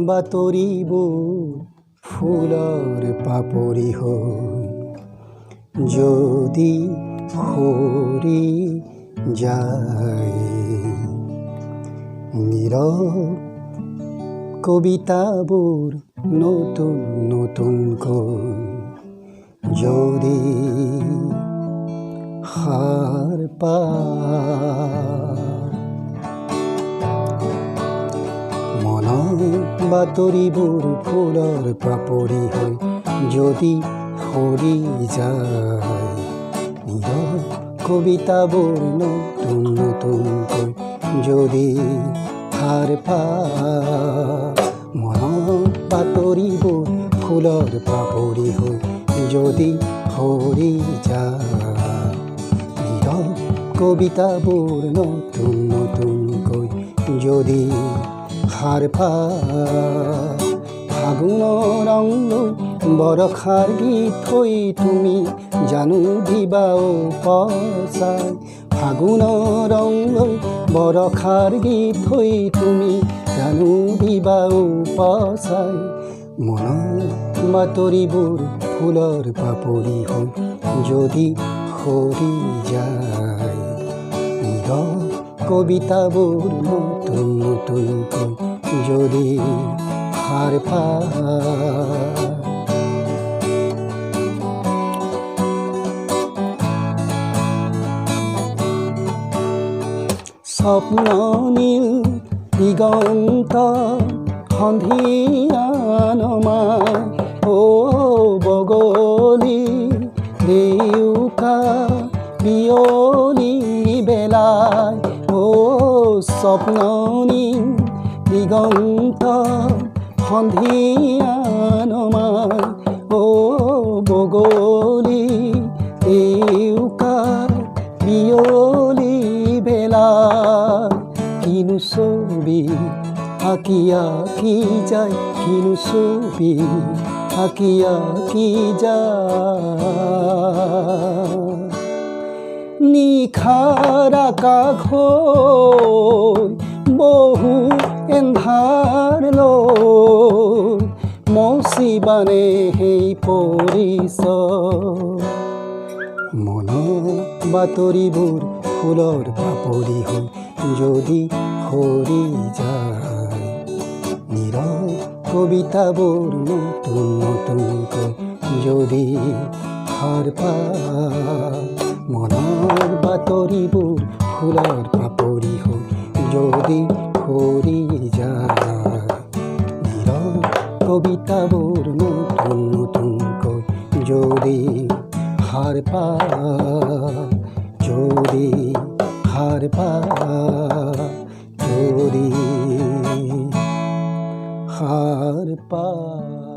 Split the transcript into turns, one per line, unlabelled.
বাতৰিবোৰ ফুলৰ পাপৰি হৈ যদি সৰি যায়, নীৰৱ কবিতাবোৰ নতুন নতুনকৈ যদি সাৰ পায়, মনৰ বাতৰিবোৰ ফুলৰ পাপৰি হৈ যদি সৰি যায়, নীৰৱ কবিতাবোৰ নতুন নতুনকৈ যদি সাৰ পায়, মনৰ বাতৰিবোৰ ফুলৰ পাপৰি হৈ যদি সৰি যায়, নীৰৱ কবিতাবোৰ নতুন নতুনকৈ যদি সাৰ পায়, ফাগুনৰ ৰং লৈ বৰষাৰ গীত হৈ তুমি জানো দিবা উপচাই, ফাগুনৰ ৰং লৈ বৰষাৰ গীত হৈ তুমি জানো দিবা উপচাই, মনৰ বাতৰিবোৰ ফুলৰ পাপৰি হৈ যদি সৰি যায়, নীৰৱ কবিতাবোৰ নতুন নতুনকৈ যদি সাৰ পায়, স্বপ্ন নীল দিগন্ত সন্ধিয়া নমাই, বগলী দেউকা বিয়লি বেলাই, স্বপ্ন নীল দিগন্ত সন্ধিয়া নমাই, বগলী দেউকা বিয়লি বেলাই, কিনো ছবি আঁকি আঁকি যায়, কিনো ছবি আঁকি আঁকি যায়, নিশাৰ আকাশ হৈ বহু এন্ধাৰ লৈ মচিবানে সেই পৰিচয়, মনৰ বাতৰিবোৰ ফুলৰ পাপৰি হৈ যদি সৰি যায়, নীৰৱ কবিতাবোৰ নতুন নতুনকৈ যদি সাৰ পায়, মনৰ বাতৰিবোৰ ফুলৰ পাপৰি হৈ যদি সৰি যায়, নীৰৱ কবিতাবোৰ নতুন নতুনকৈ যদি সাৰ পায়, যদি সাৰ পায়, যদি সাৰ পায়।